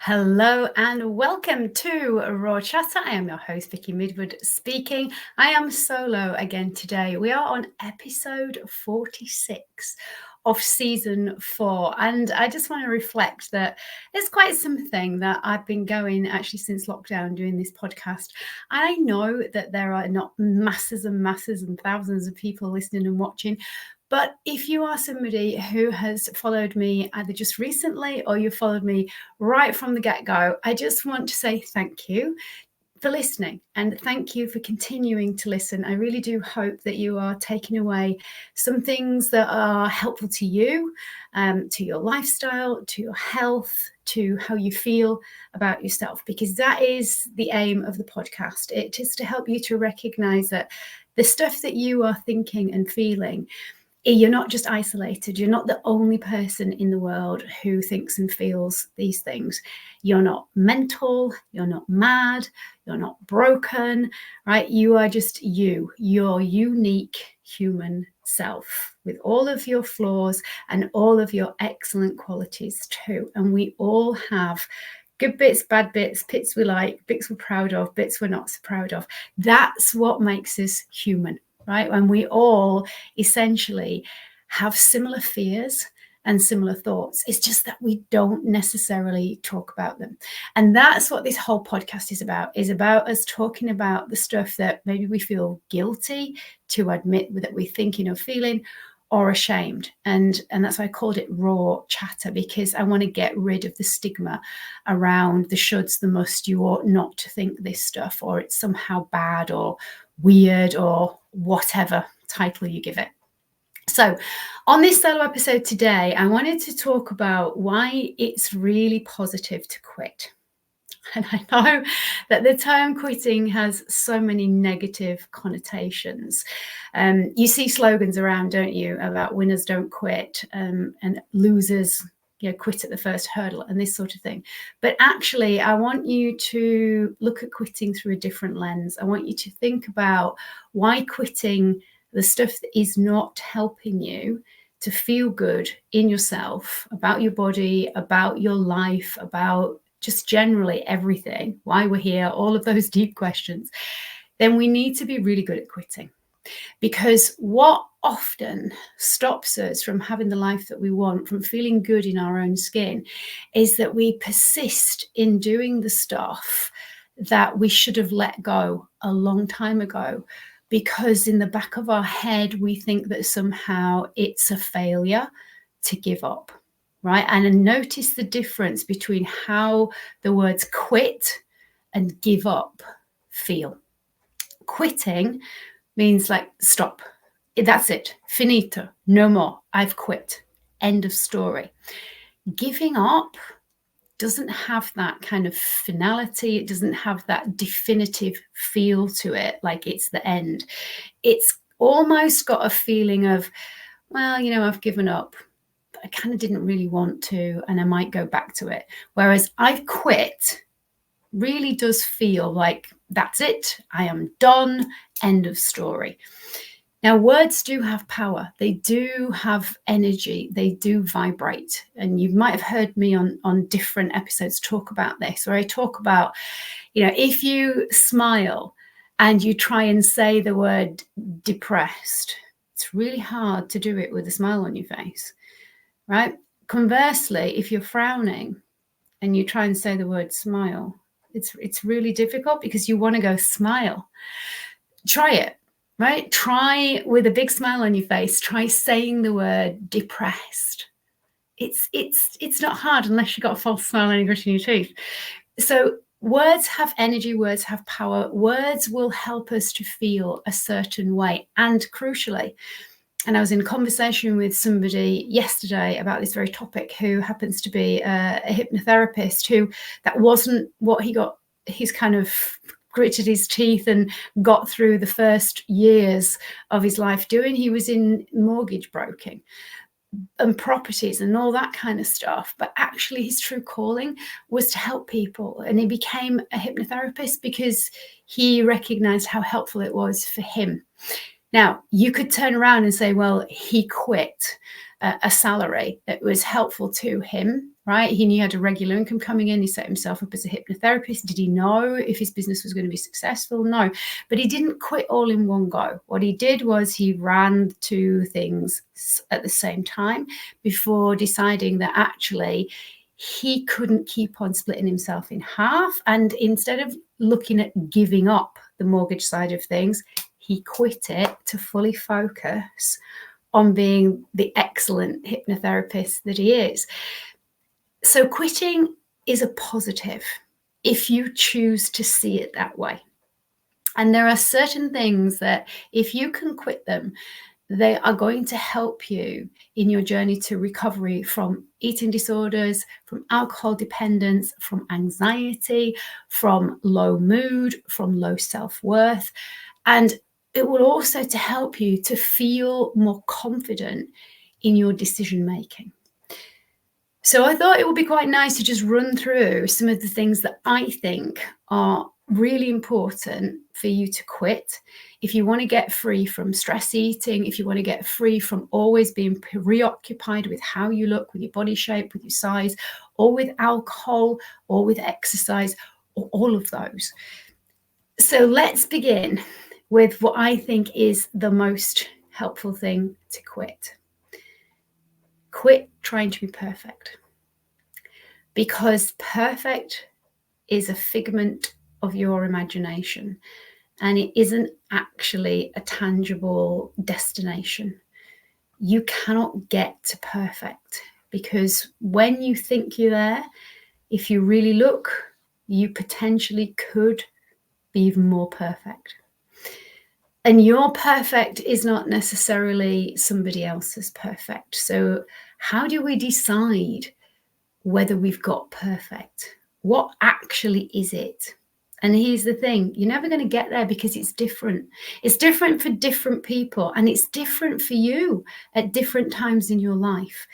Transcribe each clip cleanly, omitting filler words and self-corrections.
Hello and welcome to Raw Chatter. I am your host, Vicky Midwood speaking. I am solo again today. We are on episode 46 of season 4. And I just want to reflect that it's quite something that I've been going actually since lockdown doing this podcast. I know that there are not masses and masses and thousands of people listening and watching. But if you are somebody who has followed me either just recently or you followed me right from the get-go, I just want to say thank you for listening and thank you for continuing to listen. I really do hope that you are taking away some things that are helpful to you, to your lifestyle, to your health, to how you feel about yourself, because that is the aim of the podcast. It is to help you to recognize that the stuff that you are thinking and feeling, you're not just isolated. You're not the only person in the world who thinks and feels these things. You're not mental, you're not mad, you're not broken, right? You are just you, your unique human self with all of your flaws and all of your excellent qualities too. And we all have good bits, bad bits, bits we like, bits we're proud of, bits we're not so proud of. That's what makes us human. Right? When we all essentially have similar fears and similar thoughts. It's just that we don't necessarily talk about them. And that's what this whole podcast is about us talking about the stuff that maybe we feel guilty to admit that we're thinking or feeling, or ashamed. And that's why I called it Raw Chatter, because I want to get rid of the stigma around the shoulds, the must, you ought not to think this stuff, or it's somehow bad or weird or whatever title you give it. So on this solo episode today, I wanted to talk about why it's really positive to quit. And I know that the term quitting has so many negative connotations. You see slogans around, don't you, about winners don't quit, and losers quit at the first hurdle and this sort of thing. But actually, I want you to look at quitting through a different lens. I want you to think about why quitting the stuff that is not helping you to feel good in yourself, about your body, about your life, about just generally everything, why we're here, all of those deep questions, then we need to be really good at quitting. Because what often stops us from having the life that we want, from feeling good in our own skin, is that we persist in doing the stuff that we should have let go a long time ago, because in the back of our head, we think that somehow it's a failure to give up. Right? And notice the difference between how the words quit and give up feel. Quitting means like stop. That's it. Finito. No more. I've quit. End of story. Giving up doesn't have that kind of finality. It doesn't have that definitive feel to it, like it's the end. It's almost got a feeling of, well, I've given up. I kind of didn't really want to, and I might go back to it. Whereas I've quit really does feel like that's it. I am done. End of story. Now, words do have power. They do have energy. They do vibrate. And you might have heard me on different episodes talk about this, where I talk about, if you smile and you try and say the word depressed, it's really hard to do it with a smile on your face. Right? Conversely, if you're frowning and you try and say the word smile, it's really difficult because you want to go smile. Try it, right? Try with a big smile on your face. Try saying the word depressed. It's not hard unless you've got a false smile and you're gritting your teeth. So words have energy. Words have power. Words will help us to feel a certain way. And crucially, and I was in a conversation with somebody yesterday about this very topic, who happens to be a hypnotherapist, who that wasn't what he got. He's kind of gritted his teeth and got through the first years of his life doing. He was in mortgage broking and properties and all that kind of stuff. But actually his true calling was to help people. And he became a hypnotherapist because he recognized how helpful it was for him. Now, you could turn around and say, well, he quit a salary that was helpful to him, right? He knew he had a regular income coming in. He set himself up as a hypnotherapist. Did he know if his business was going to be successful? No, but he didn't quit all in one go. What he did was he ran two things at the same time before deciding that actually he couldn't keep on splitting himself in half. And instead of looking at giving up the mortgage side of things, he quit it to fully focus on being the excellent hypnotherapist that he is. So quitting is a positive if you choose to see it that way. And there are certain things that if you can quit them, they are going to help you in your journey to recovery from eating disorders, from alcohol dependence, from anxiety, from low mood, from low self-worth. And it will also to help you to feel more confident in your decision making. So I thought it would be quite nice to just run through some of the things that I think are really important for you to quit. If you want to get free from stress eating, if you want to get free from always being preoccupied with how you look, with your body shape, with your size, or with alcohol, or with exercise, or all of those. So let's begin with what I think is the most helpful thing to quit. Quit trying to be perfect. Because perfect is a figment of your imagination, and it isn't actually a tangible destination. You cannot get to perfect, because when you think you're there, if you really look, you potentially could be even more perfect. And your perfect is not necessarily somebody else's perfect. So how do we decide whether we've got perfect? What actually is it? And here's the thing, you're never going to get there because it's different. It's different for different people, and it's different for you at different times in your life.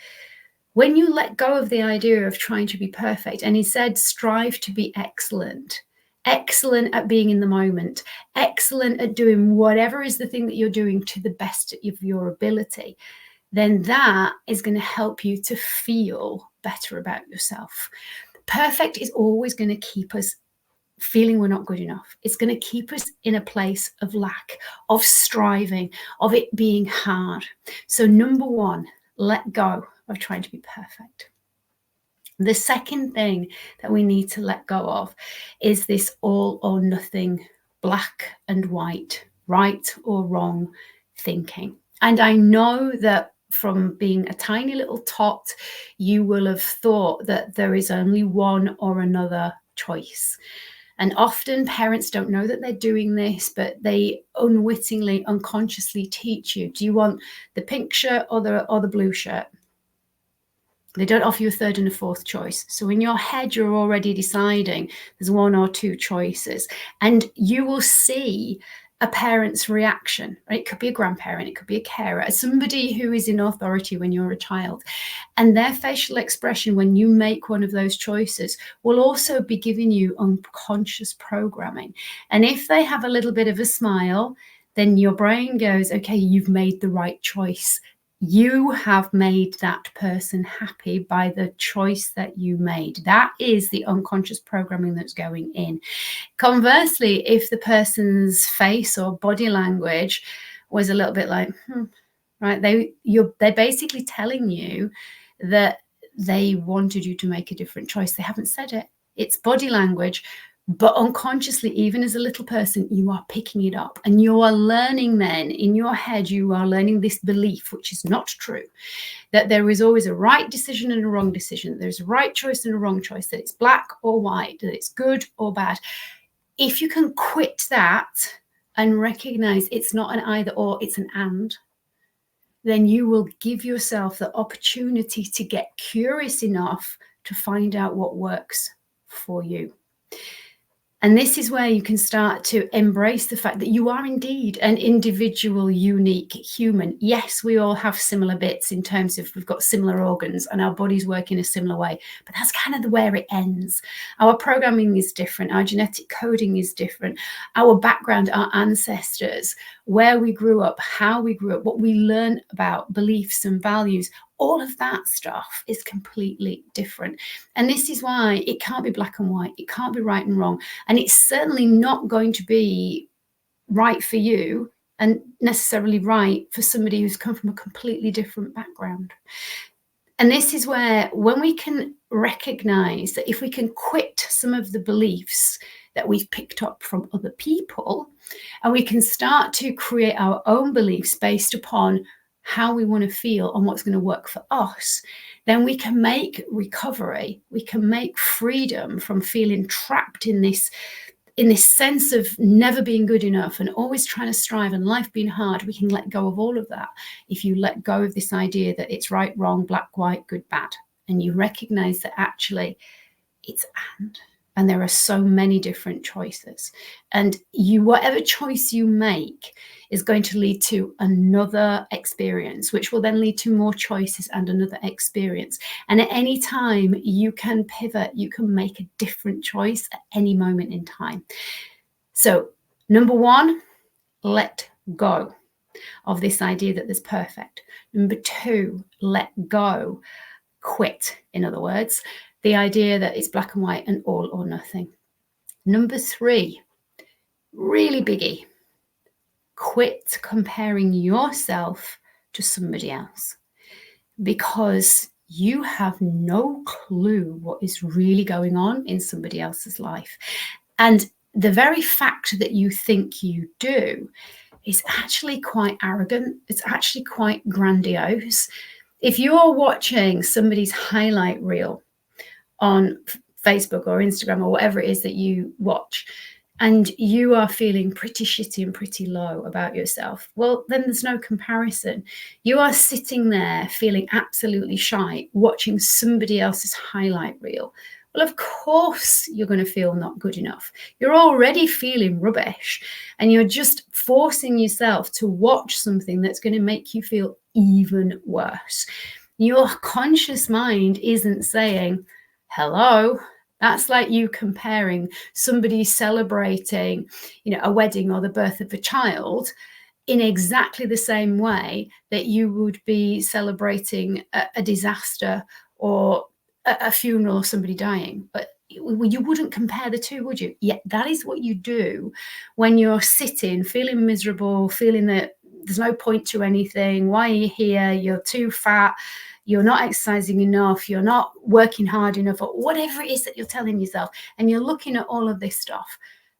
When you let go of the idea of trying to be perfect, and he said, strive to be excellent, excellent at being in the moment, excellent at doing whatever is the thing that you're doing to the best of your ability, then that is going to help you to feel better about yourself. Perfect is always going to keep us feeling we're not good enough. It's going to keep us in a place of lack, of striving, of it being hard. So number one, let go of trying to be perfect. The second thing that we need to let go of is this all or nothing, black and white, right or wrong thinking. And I know that from being a tiny little tot, you will have thought that there is only one or another choice. And often parents don't know that they're doing this, but they unwittingly, unconsciously teach you, do you want the pink shirt or the blue shirt? They don't offer you a third and a fourth choice. So in your head, you're already deciding there's one or two choices, and you will see a parent's reaction, right? It could be a grandparent, it could be a carer, somebody who is in authority when you're a child. And their facial expression when you make one of those choices will also be giving you unconscious programming. And if they have a little bit of a smile, then your brain goes, okay, you've made the right choice. You have made that person happy by the choice that you made. That is the unconscious programming that's going in. Conversely, if the person's face or body language was a little bit like, right, they're basically telling you that they wanted you to make a different choice. They haven't said it. It's body language. But unconsciously, even as a little person, you are picking it up, and you are learning then in your head, you are learning this belief, which is not true, that there is always a right decision and a wrong decision. There's a right choice and a wrong choice, that it's black or white, that it's good or bad. If you can quit that and recognize it's not an either or, it's an and, then you will give yourself the opportunity to get curious enough to find out what works for you. And this is where you can start to embrace the fact that you are indeed an individual, unique human. Yes, we all have similar bits in terms of we've got similar organs and our bodies work in a similar way, but that's kind of where it ends. Our programming is different. Our genetic coding is different. Our background, our ancestors, where we grew up, how we grew up, what we learn about beliefs and values, all of that stuff is completely different. And this is why it can't be black and white. It can't be right and wrong. And it's certainly not going to be right for you and necessarily right for somebody who's come from a completely different background. And this is where, when we can recognize that if we can quit some of the beliefs that we've picked up from other people, and we can start to create our own beliefs based upon how we want to feel and what's going to work for us, then we can make recovery, we can make freedom from feeling trapped in this sense of never being good enough and always trying to strive and life being hard. We can let go of all of that if you let go of this idea that it's right, wrong, black, white, good, bad, and you recognize that actually it's and there are so many different choices, and whatever choice you make is going to lead to another experience, which will then lead to more choices and another experience. And at any time you can pivot, you can make a different choice at any moment in time. So number one, let go of this idea that there's perfect. Number two, let go, quit, in other words, the idea that it's black and white and all or nothing. Number three, really biggie, quit comparing yourself to somebody else, because you have no clue what is really going on in somebody else's life. And the very fact that you think you do is actually quite arrogant. It's actually quite grandiose. If you're watching somebody's highlight reel on Facebook or Instagram or whatever it is that you watch, and you are feeling pretty shitty and pretty low about yourself, well, then there's no comparison. You are sitting there feeling absolutely shy, watching somebody else's highlight reel. Well, of course you're going to feel not good enough. You're already feeling rubbish, and you're just forcing yourself to watch something that's going to make you feel even worse. Your conscious mind isn't saying, hello. That's like you comparing somebody celebrating, a wedding or the birth of a child in exactly the same way that you would be celebrating a disaster or a funeral of somebody dying. But you wouldn't compare the two, would you? Yet that is what you do when you're sitting, feeling miserable, feeling that there's no point to anything. Why are you here? You're too fat. You're not exercising enough, you're not working hard enough, or whatever it is that you're telling yourself, and you're looking at all of this stuff.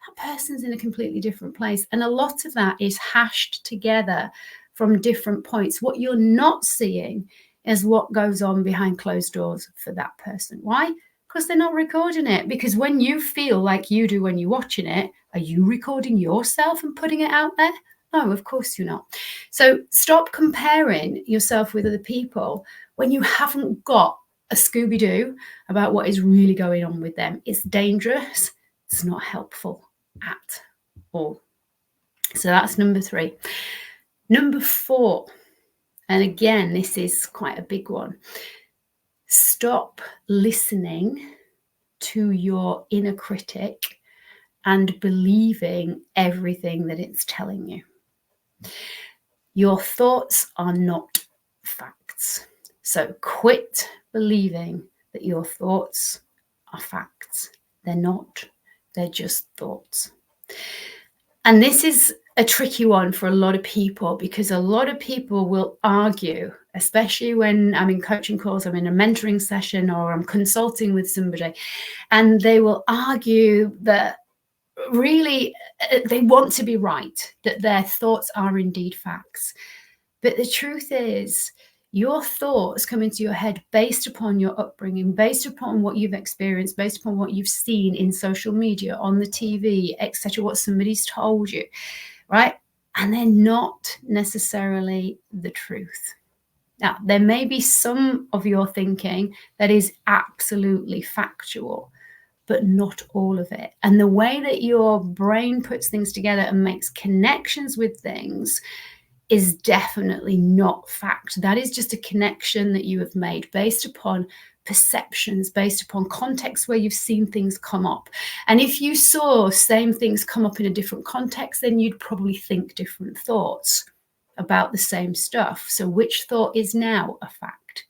That person's in a completely different place. And a lot of that is hashed together from different points. What you're not seeing is what goes on behind closed doors for that person. Why? Because they're not recording it. Because when you feel like you do when you're watching it, are you recording yourself and putting it out there? No, of course you're not. So stop comparing yourself with other people when you haven't got a Scooby-Doo about what is really going on with them. It's dangerous. It's not helpful at all. So that's number three. Number four, and again, this is quite a big one. Stop listening to your inner critic and believing everything that it's telling you. Your thoughts are not facts. So quit believing that your thoughts are facts. They're not. They're just thoughts. And this is a tricky one for a lot of people, because a lot of people will argue, especially when I'm in coaching calls, I'm in a mentoring session, or I'm consulting with somebody, and they will argue that really they want to be right, that their thoughts are indeed facts. But the truth is, your thoughts come into your head based upon your upbringing, based upon what you've experienced, based upon what you've seen in social media, on the TV, etc., what somebody's told you, right? And they're not necessarily the truth. Now, there may be some of your thinking that is absolutely factual, but not all of it. And the way that your brain puts things together and makes connections with things is definitely not fact. That is just a connection that you have made based upon perceptions, based upon context where you've seen things come up. And if you saw same things come up in a different context, then you'd probably think different thoughts about the same stuff. So which thought is now a fact?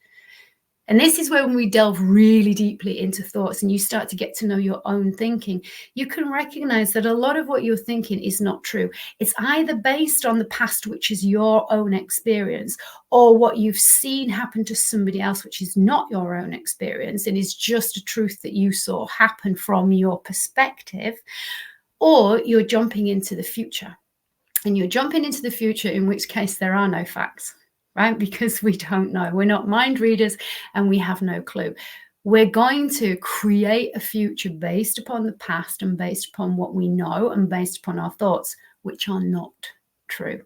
And this is when we delve really deeply into thoughts and you start to get to know your own thinking. You can recognize that a lot of what you're thinking is not true. It's either based on the past, which is your own experience, or what you've seen happen to somebody else, which is not your own experience and is just a truth that you saw happen from your perspective, or you're jumping into the future. And you're jumping into the future, in which case there are no facts, right? Because we don't know. We're not mind readers and we have no clue. We're going to create a future based upon the past and based upon what we know and based upon our thoughts, which are not true.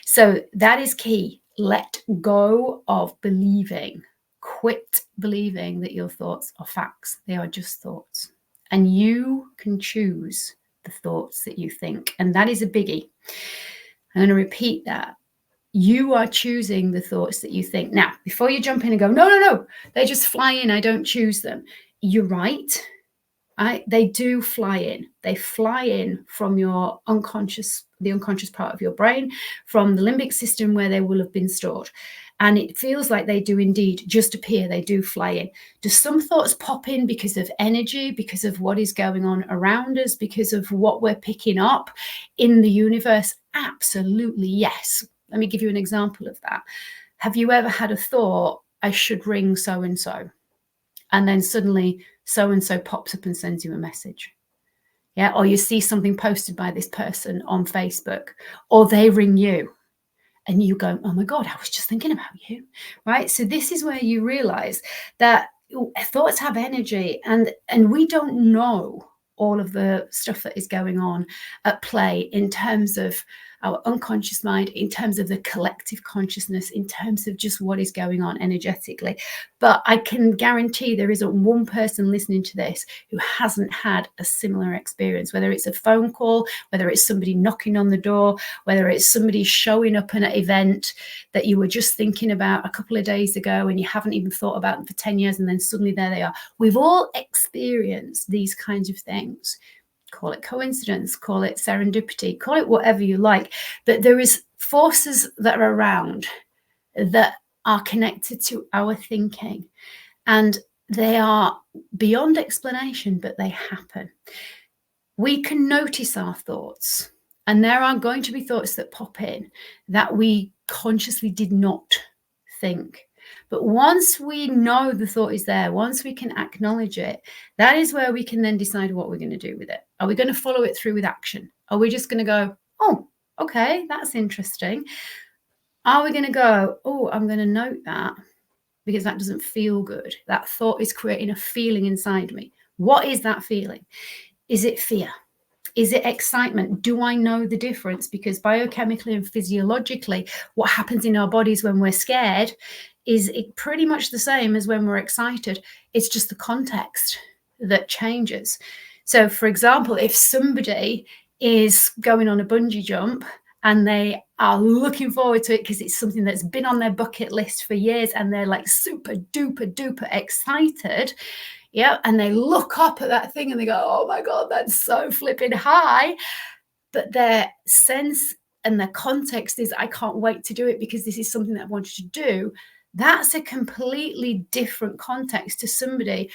So that is key. Let go of believing. Quit believing that your thoughts are facts. They are just thoughts. And you can choose the thoughts that you think. And that is a biggie. I'm going to repeat that. You are choosing the thoughts that you think. Now, before you jump in and go, no, they just fly in, I don't choose them. You're right. They do fly in. They fly in from your unconscious, the unconscious part of your brain, from the limbic system where they will have been stored. And it feels like they do indeed just appear. They do fly in. Do some thoughts pop in because of energy, because of what is going on around us, because of what we're picking up in the universe? Absolutely, yes. Let me give you an example of that. Have you ever had a thought, I should ring so-and-so? And then suddenly so-and-so pops up and sends you a message. Yeah, or you see something posted by this person on Facebook, or they ring you. And you go, oh my God, I was just thinking about you, right? So this is where you realize that thoughts have energy and we don't know all of the stuff that is going on at play in terms of our unconscious mind, in terms of the collective consciousness, in terms of just what is going on energetically. But I can guarantee there isn't one person listening to this who hasn't had a similar experience, whether it's a phone call, whether it's somebody knocking on the door, whether it's somebody showing up at an event that you were just thinking about a couple of days ago and you haven't even thought about them for 10 years and then suddenly there they are. We've all experienced these kinds of things. Call it coincidence, call it serendipity, call it whatever you like. But there is forces that are around that are connected to our thinking. And they are beyond explanation, but they happen. We can notice our thoughts. And there are going to be thoughts that pop in that we consciously did not think. But once we know the thought is there, once we can acknowledge it, that is where we can then decide what we're going to do with it. Are we going to follow it through with action? Are we just going to go, oh, okay, that's interesting? Are we going to go, oh, I'm going to note that because that doesn't feel good. That thought is creating a feeling inside me. What is that feeling? Is it fear? Is it excitement? Do I know the difference? Because biochemically and physiologically, what happens in our bodies when we're scared is pretty much the same as when we're excited. It's just the context that changes. So, for example, if somebody is going on a bungee jump and they are looking forward to it because it's something that's been on their bucket list for years and they're like super duper duper excited, yeah, and they look up at that thing and they go, oh my God, that's so flipping high. But their sense and their context is, I can't wait to do it because this is something that I wanted to do. That's a completely different context to somebody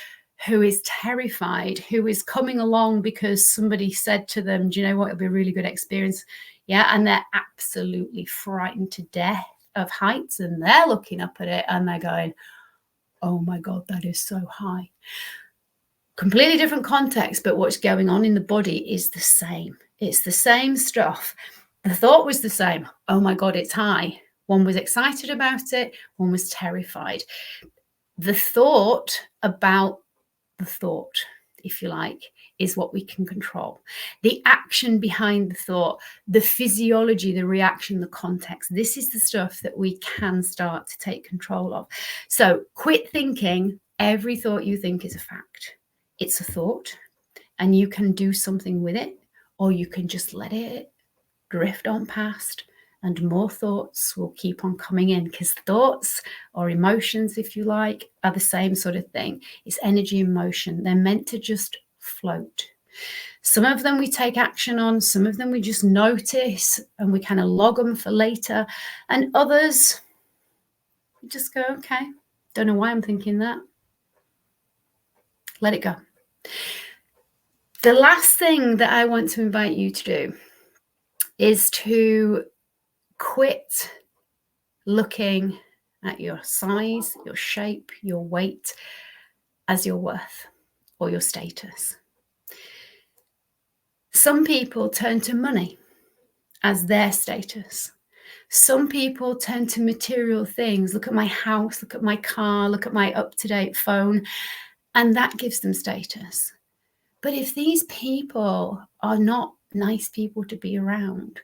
who is terrified, who is coming along because somebody said to them, do you know what, it'll be a really good experience. Yeah, and they're absolutely frightened to death of heights and they're looking up at it and they're going, oh my God, that is so high. Completely different context, but what's going on in the body is the same. It's the same stuff. The thought was the same. Oh my God, it's high. One was excited about it. One was terrified. The thought about the thought, if you like, is what we can control. The action behind the thought, the physiology, the reaction, the context. This is the stuff that we can start to take control of. So quit thinking every thought you think is a fact. It's a thought and you can do something with it, or you can just let it drift on past and more thoughts will keep on coming in, because thoughts or emotions, if you like, are the same sort of thing. It's energy and motion. They're meant to just float. Some of them we take action on, some of them we just notice and we kind of log them for later, and others we just go, okay, Don't know why I'm thinking that. Let it go. The last thing that I want to invite you to do is to quit looking at your size, your shape, your weight as your worth or your status. Some people turn to money as their status. Some people turn to material things. Look at my house, look at my car, look at my up-to-date phone, and that gives them status. But if these people are not nice people to be around,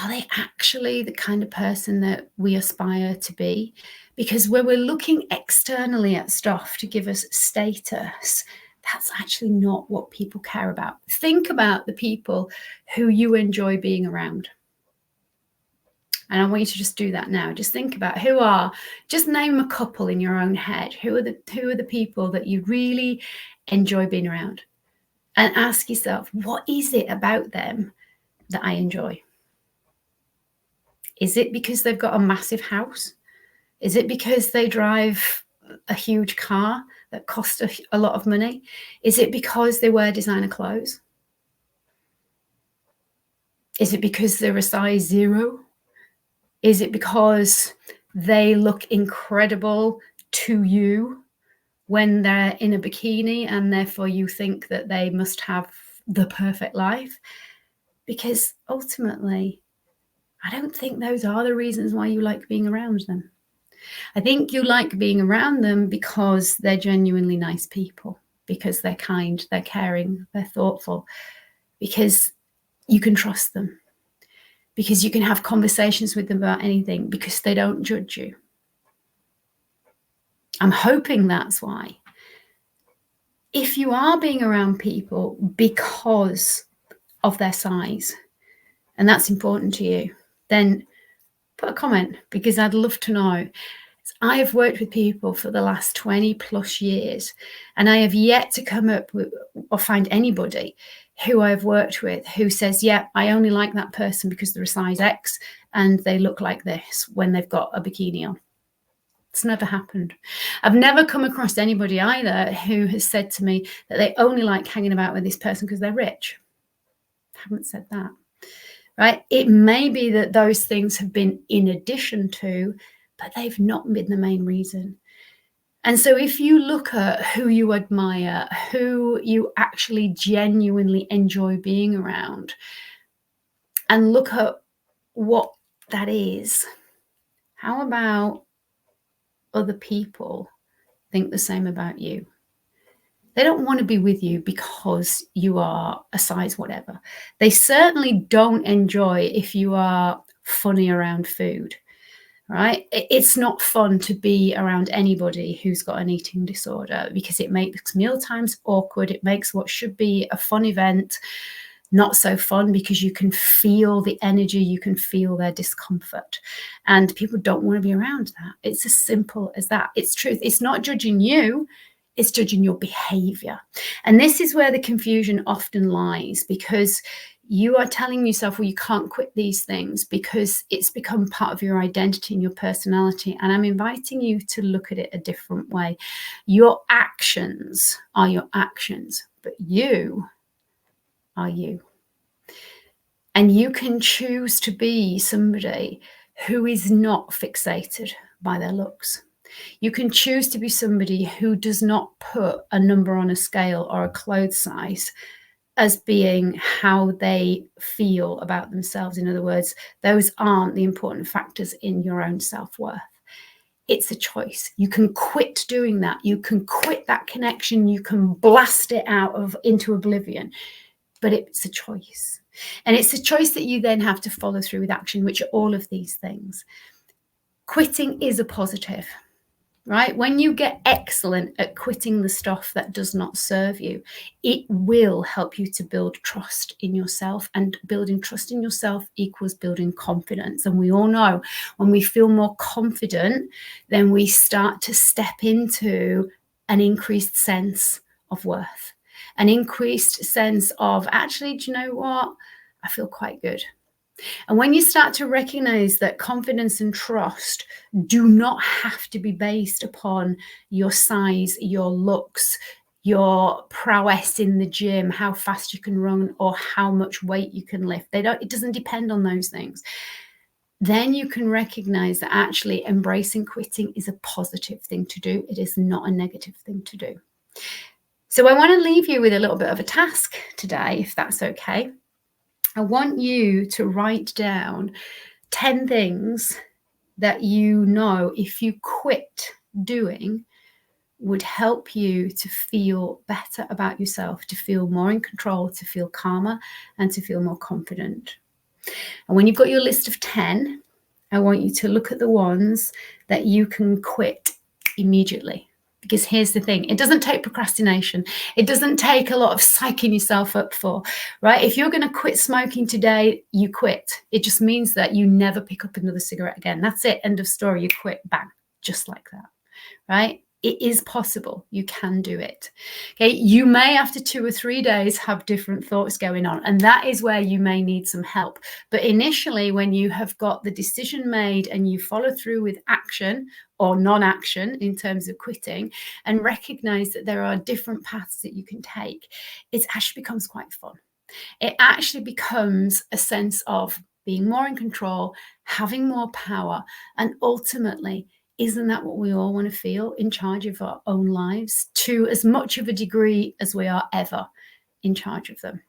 are they actually the kind of person that we aspire to be? Because when we're looking externally at stuff to give us status, that's actually not what people care about. Think about the people who you enjoy being around. And I want you to just do that now. Just think about just name a couple in your own head. Who are the people that you really enjoy being around? And ask yourself, what is it about them that I enjoy? Is it because they've got a massive house? Is it because they drive a huge car that costs a lot of money? Is it because they wear designer clothes? Is it because they're a size 0? Is it because they look incredible to you when they're in a bikini and therefore you think that they must have the perfect life? Because ultimately, I don't think those are the reasons why you like being around them. I think you like being around them because they're genuinely nice people, because they're kind, they're caring, they're thoughtful, because you can trust them, because you can have conversations with them about anything, because they don't judge you. I'm hoping that's why. If you are being around people because of their size, and that's important to you, then put a comment, because I'd love to know. I have worked with people for the last 20 plus years, and I have yet to come up with or find anybody who I've worked with who says, yeah, I only like that person because they're a size X and they look like this when they've got a bikini on. It's never happened. I've never come across anybody either who has said to me that they only like hanging about with this person because they're rich. I haven't said that. Right? It may be that those things have been in addition to, but they've not been the main reason. And so if you look at who you admire, who you actually genuinely enjoy being around, and look at what that is, how about other people think the same about you? They don't want to be with you because you are a size whatever. They certainly don't enjoy if you are funny around food, right? It's not fun to be around anybody who's got an eating disorder, because it makes mealtimes awkward. It makes what should be a fun event not so fun, because you can feel the energy, you can feel their discomfort, and people don't want to be around that. It's as simple as that. It's truth. It's not judging you, it's judging your behavior. And this is where the confusion often lies, because you are telling yourself, well, you can't quit these things because it's become part of your identity and your personality. And I'm inviting you to look at it a different way. Your actions are your actions, but you are you. And you can choose to be somebody who is not fixated by their looks. You can choose to be somebody who does not put a number on a scale or a clothes size as being how they feel about themselves. In other words, those aren't the important factors in your own self-worth. It's a choice. You can quit doing that. You can quit that connection. You can blast it into oblivion. But it's a choice. And it's a choice that you then have to follow through with action, which are all of these things. Quitting is a positive, right? When you get excellent at quitting the stuff that does not serve you, it will help you to build trust in yourself. And building trust in yourself equals building confidence. And we all know when we feel more confident, then we start to step into an increased sense of worth. An increased sense of, actually, do you know what? I feel quite good. And when you start to recognize that confidence and trust do not have to be based upon your size, your looks, your prowess in the gym, how fast you can run, or how much weight you can lift. It doesn't depend on those things. Then you can recognize that actually embracing quitting is a positive thing to do. It is not a negative thing to do. So I want to leave you with a little bit of a task today, if that's okay. I want you to write down 10 things that you know if you quit doing would help you to feel better about yourself, to feel more in control, to feel calmer, and to feel more confident. And when you've got your list of 10, I want you to look at the ones that you can quit immediately. Because here's the thing, it doesn't take procrastination. It doesn't take a lot of psyching yourself up for, right? If you're going to quit smoking today, you quit. It just means that you never pick up another cigarette again. That's it. End of story. You quit. Bang. Just like that, right? It is possible. You can do it. Okay. You may, after 2 or 3 days, have different thoughts going on. And that is where you may need some help. But initially, when you have got the decision made and you follow through with action or non-action in terms of quitting, and recognize that there are different paths that you can take, it actually becomes quite fun. It actually becomes a sense of being more in control, having more power, and ultimately, isn't that what we all want to feel, in charge of our own lives to as much of a degree as we are ever in charge of them?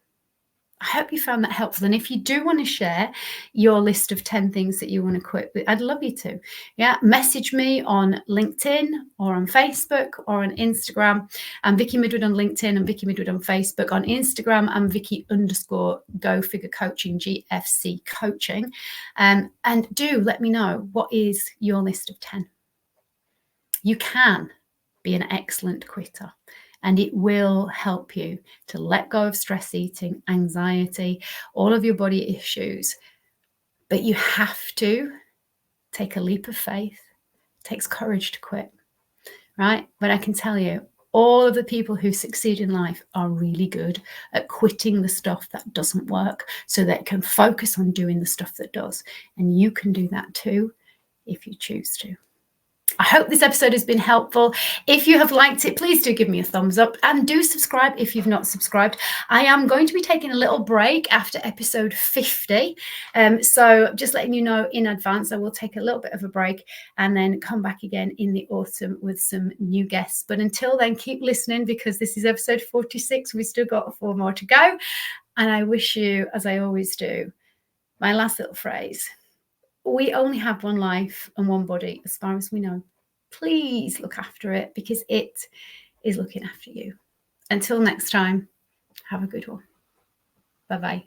I hope you found that helpful. And if you do want to share your list of 10 things that you want to quit, I'd love you to. Yeah, message me on LinkedIn or on Facebook or on Instagram. I'm Vicky Midwood on LinkedIn and Vicky Midwood on Facebook. On Instagram, I'm Vicky_Go Figure Coaching, GFC Coaching. And do let me know, what is your list of 10? You can be an excellent quitter, and it will help you to let go of stress eating, anxiety, all of your body issues. But you have to take a leap of faith. It takes courage to quit, right? But I can tell you, all of the people who succeed in life are really good at quitting the stuff that doesn't work so they can focus on doing the stuff that does. And you can do that too if you choose to. I hope this episode has been helpful. If you have liked it, please do give me a thumbs up and do subscribe if you've not subscribed. I am going to be taking a little break after episode 50. So just letting you know in advance, I will take a little bit of a break and then come back again in the autumn with some new guests. But until then, keep listening, because this is episode 46. We've still got 4 more to go. And I wish you, as I always do, my last little phrase: we only have one life and one body, as far as we know. Please look after it, because it is looking after you. Until next time, have a good one. Bye-bye.